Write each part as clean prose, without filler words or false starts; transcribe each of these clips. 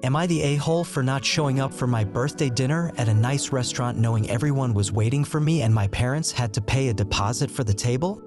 Am I the a-hole for not showing up for my birthday dinner at a nice restaurant knowing everyone was waiting for me and my parents had to pay a deposit for the table?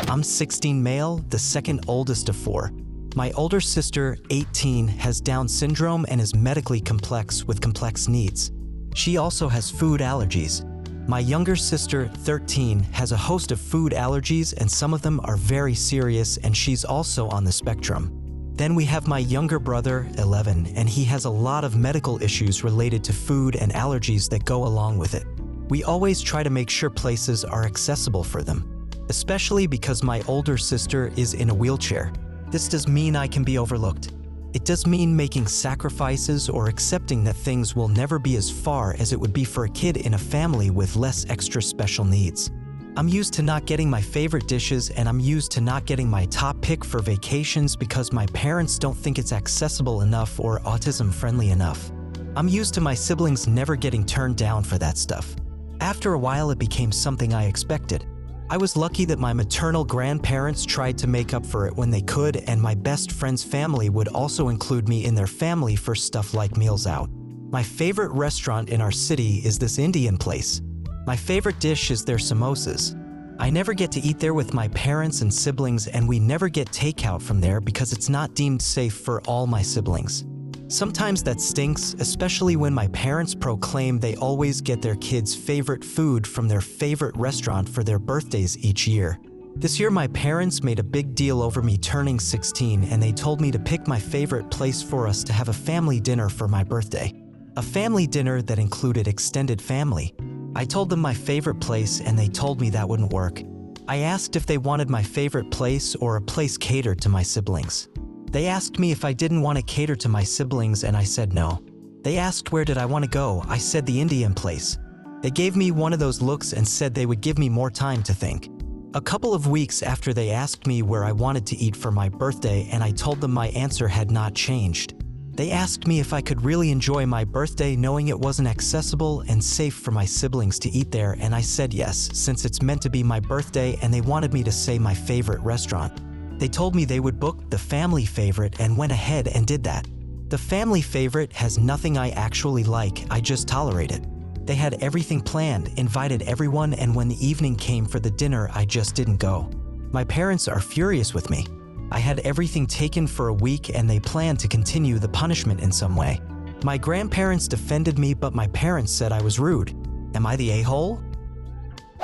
I'm 16 male, the second oldest of 4. My older sister, 18, has Down syndrome and is medically complex with complex needs. She also has food allergies. My younger sister, 13, has a host of food allergies and some of them are very serious and she's also on the spectrum. Then we have my younger brother, 11, and he has a lot of medical issues related to food and allergies that go along with it. We always try to make sure places are accessible for them, especially because my older sister is in a wheelchair. This does mean I can be overlooked. It does mean making sacrifices or accepting that things will never be as far as it would be for a kid in a family with less extra special needs. I'm used to not getting my favorite dishes and I'm used to not getting my top pick for vacations because my parents don't think it's accessible enough or autism-friendly enough. I'm used to my siblings never getting turned down for that stuff. After a while, it became something I expected. I was lucky that my maternal grandparents tried to make up for it when they could, and my best friend's family would also include me in their family for stuff like meals out. My favorite restaurant in our city is this Indian place. My favorite dish is their samosas. I never get to eat there with my parents and siblings, and we never get takeout from there because it's not deemed safe for all my siblings. Sometimes that stinks, especially when my parents proclaim they always get their kids' favorite food from their favorite restaurant for their birthdays each year. This year my parents made a big deal over me turning 16 and they told me to pick my favorite place for us to have a family dinner for my birthday. A family dinner that included extended family. I told them my favorite place and they told me that wouldn't work. I asked if they wanted my favorite place or a place catered to my siblings. They asked me if I didn't want to cater to my siblings and I said no. They asked where did I want to go. I said the Indian place. They gave me one of those looks and said they would give me more time to think. A couple of weeks after they asked me where I wanted to eat for my birthday and I told them my answer had not changed. They asked me if I could really enjoy my birthday knowing it wasn't accessible and safe for my siblings to eat there, and I said yes, since it's meant to be my birthday and they wanted me to say my favorite restaurant. They told me they would book the family favorite and went ahead and did that. The family favorite has nothing I actually like, I just tolerate it. They had everything planned, invited everyone, and when the evening came for the dinner, I just didn't go. My parents are furious with me. I had everything taken for a week and they planned to continue the punishment in some way. My grandparents defended me, but my parents said I was rude. Am I the a-hole?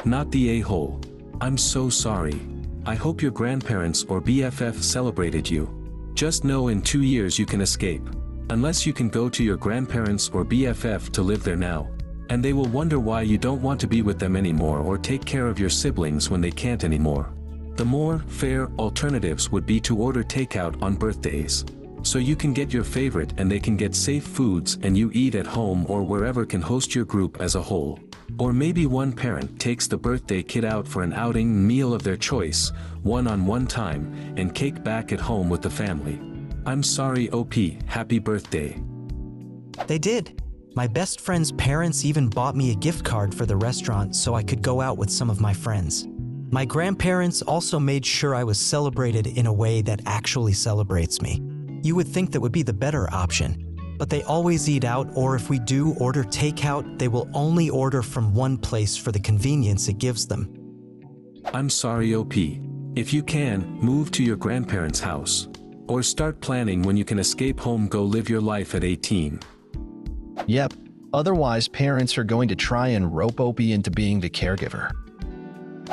Not the a-hole. I'm so sorry. I hope your grandparents or BFF celebrated you. Just know in 2 years you can escape. Unless you can go to your grandparents or BFF to live there now. And they will wonder why you don't want to be with them anymore or take care of your siblings when they can't anymore. The more fair alternatives would be to order takeout on birthdays. So you can get your favorite and they can get safe foods and you eat at home or wherever can host your group as a whole. Or maybe one parent takes the birthday kid out for an outing meal of their choice, one-on-one time, and cake back at home with the family. I'm sorry OP, happy birthday. They did. My best friend's parents even bought me a gift card for the restaurant so I could go out with some of my friends. My grandparents also made sure I was celebrated in a way that actually celebrates me. You would think that would be the better option. But they always eat out, or if we do order takeout, they will only order from one place for the convenience it gives them. I'm sorry OP. If you can, move to your grandparents' house. Or start planning when you can escape home, go live your life at 18. Yep, otherwise parents are going to try and rope OP into being the caregiver.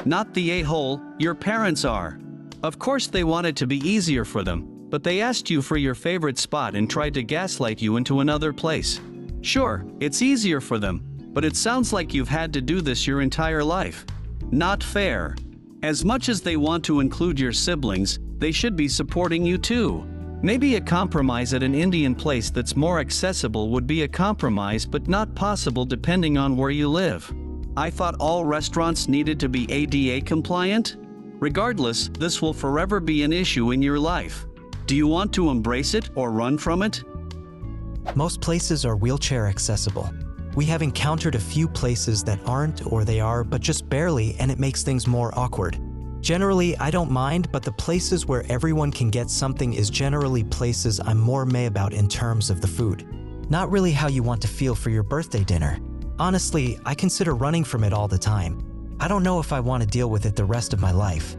Not the a-hole, your parents are. Of course they want it to be easier for them. But they asked you for your favorite spot and tried to gaslight you into another place. Sure, it's easier for them, but it sounds like you've had to do this your entire life. Not fair. As much as they want to include your siblings, they should be supporting you too. Maybe a compromise at an Indian place that's more accessible would be a compromise, but not possible depending on where you live. I thought all restaurants needed to be ADA compliant? Regardless, this will forever be an issue in your life. Do you want to embrace it or run from it? Most places are wheelchair accessible. We have encountered a few places that aren't, or they are, but just barely, and it makes things more awkward. Generally, I don't mind, but the places where everyone can get something is generally places I'm more meh about in terms of the food. Not really how you want to feel for your birthday dinner. Honestly, I consider running from it all the time. I don't know if I want to deal with it the rest of my life.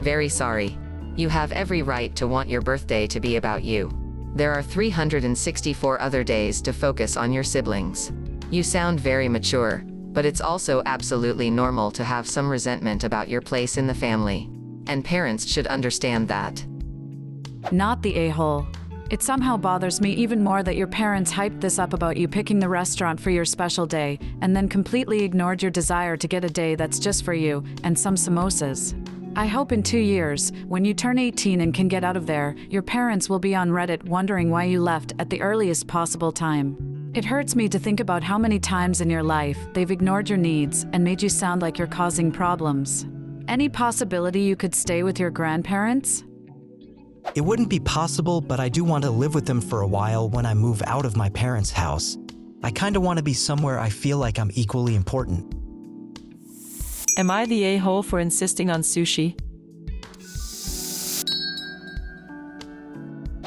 Very sorry. You have every right to want your birthday to be about you. There are 364 other days to focus on your siblings. You sound very mature, but it's also absolutely normal to have some resentment about your place in the family. And parents should understand that. Not the a-hole. It somehow bothers me even more that your parents hyped this up about you picking the restaurant for your special day, and then completely ignored your desire to get a day that's just for you and some samosas. I hope in 2 years, when you turn 18 and can get out of there, your parents will be on Reddit wondering why you left at the earliest possible time. It hurts me to think about how many times in your life they've ignored your needs and made you sound like you're causing problems. Any possibility you could stay with your grandparents? It wouldn't be possible, but I do want to live with them for a while when I move out of my parents' house. I kinda want to be somewhere I feel like I'm equally important. Am I the a-hole for insisting on sushi?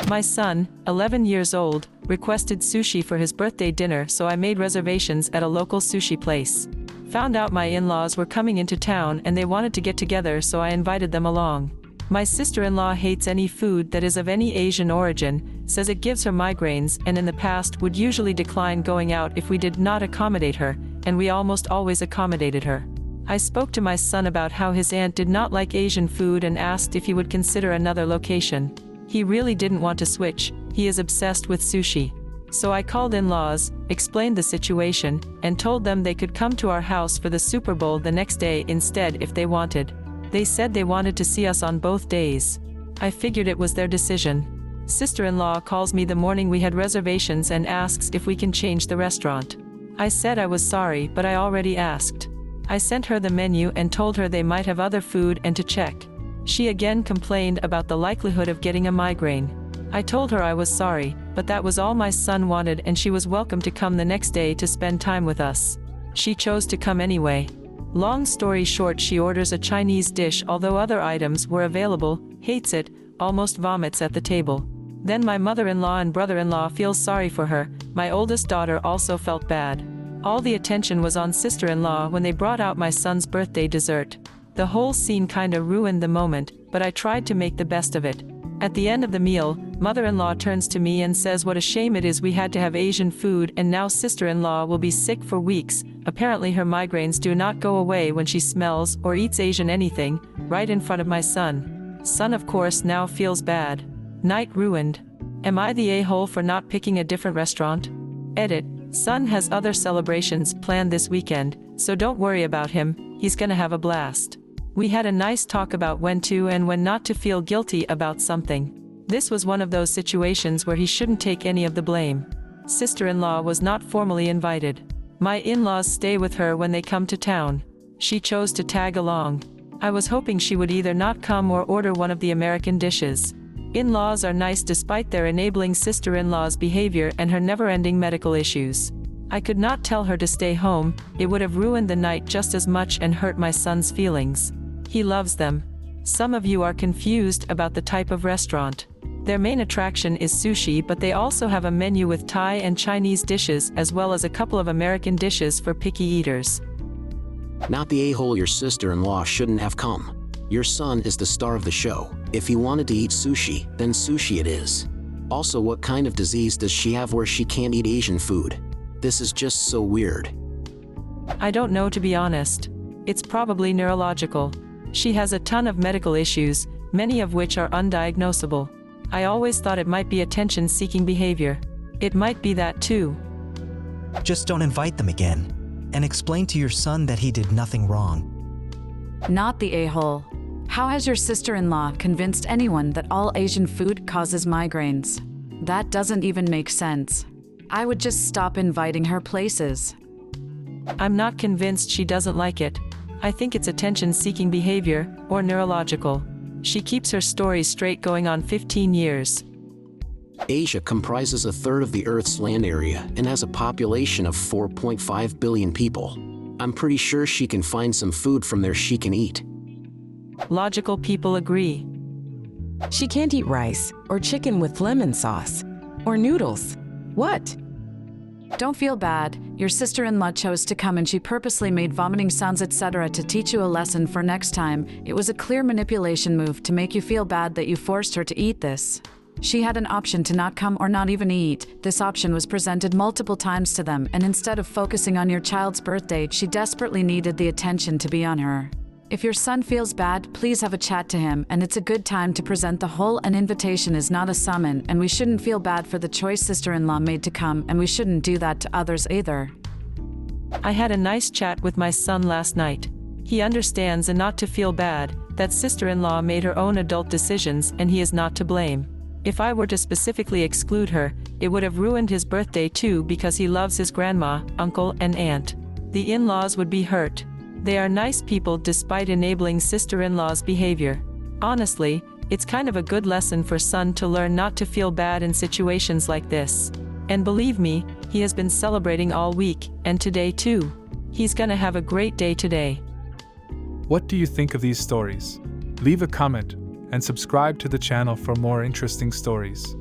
My son, 11 years old, requested sushi for his birthday dinner, so I made reservations at a local sushi place. Found out my in-laws were coming into town and they wanted to get together, so I invited them along. My sister-in-law hates any food that is of any Asian origin, says it gives her migraines, and in the past would usually decline going out if we did not accommodate her, and we almost always accommodated her. I spoke to my son about how his aunt did not like Asian food and asked if he would consider another location. He really didn't want to switch, he is obsessed with sushi. So I called in-laws, explained the situation, and told them they could come to our house for the Super Bowl the next day instead if they wanted. They said they wanted to see us on both days. I figured it was their decision. Sister-in-law calls me the morning we had reservations and asks if we can change the restaurant. I said I was sorry, but I already asked. I sent her the menu and told her they might have other food and to check. She again complained about the likelihood of getting a migraine. I told her I was sorry, but that was all my son wanted and she was welcome to come the next day to spend time with us. She chose to come anyway. Long story short, she orders a Chinese dish, although other items were available, hates it, almost vomits at the table. Then my mother-in-law and brother-in-law feel sorry for her. My oldest daughter also felt bad. All the attention was on sister-in-law when they brought out my son's birthday dessert. The whole scene kinda ruined the moment, but I tried to make the best of it. At the end of the meal, mother-in-law turns to me and says what a shame it is we had to have Asian food and now sister-in-law will be sick for weeks. Apparently her migraines do not go away when she smells or eats Asian anything, right in front of my son. Son of course now feels bad. Night ruined. Am I the a-hole for not picking a different restaurant? Edit. Son has other celebrations planned this weekend, so don't worry about him, he's gonna have a blast. We had a nice talk about when to and when not to feel guilty about something. This was one of those situations where he shouldn't take any of the blame. Sister-in-law was not formally invited. My in-laws stay with her when they come to town. She chose to tag along. I was hoping she would either not come or order one of the American dishes. In-laws are nice despite their enabling sister-in-law's behavior and her never-ending medical issues. I could not tell her to stay home, it would have ruined the night just as much and hurt my son's feelings. He loves them. Some of you are confused about the type of restaurant. Their main attraction is sushi, but they also have a menu with Thai and Chinese dishes as well as a couple of American dishes for picky eaters. Not the a-hole, your sister-in-law shouldn't have come. Your son is the star of the show. If he wanted to eat sushi, then sushi it is. Also, what kind of disease does she have where she can't eat Asian food? This is just so weird. I don't know, to be honest. It's probably neurological. She has a ton of medical issues, many of which are undiagnosable. I always thought it might be attention-seeking behavior. It might be that too. Just don't invite them again. And explain to your son that he did nothing wrong. Not the a-hole. How has your sister-in-law convinced anyone that all Asian food causes migraines? That doesn't even make sense. I would just stop inviting her places. I'm not convinced she doesn't like it. I think it's attention-seeking behavior, or neurological. She keeps her stories straight going on 15 years. Asia comprises a third of the Earth's land area and has a population of 4.5 billion people. I'm pretty sure she can find some food from there she can eat. Logical people agree. She can't eat rice, or chicken with lemon sauce, or noodles. What? Don't feel bad. Your sister-in-law chose to come and she purposely made vomiting sounds, etc. to teach you a lesson for next time. It was a clear manipulation move to make you feel bad that you forced her to eat this. She had an option to not come or not even eat. This option was presented multiple times to them, and instead of focusing on your child's birthday, she desperately needed the attention to be on her. If your son feels bad, please have a chat to him, and it's a good time to present the whole an invitation is not a summon, and we shouldn't feel bad for the choice sister-in-law made to come, and we shouldn't do that to others either. I had a nice chat with my son last night. He understands and not to feel bad, that sister-in-law made her own adult decisions and he is not to blame. If I were to specifically exclude her, it would have ruined his birthday too because he loves his grandma, uncle, and aunt. The in-laws would be hurt. They are nice people despite enabling sister-in-law's behavior. Honestly, it's kind of a good lesson for son to learn not to feel bad in situations like this. And believe me, he has been celebrating all week, and today too. He's gonna have a great day today. What do you think of these stories? Leave a comment and subscribe to the channel for more interesting stories.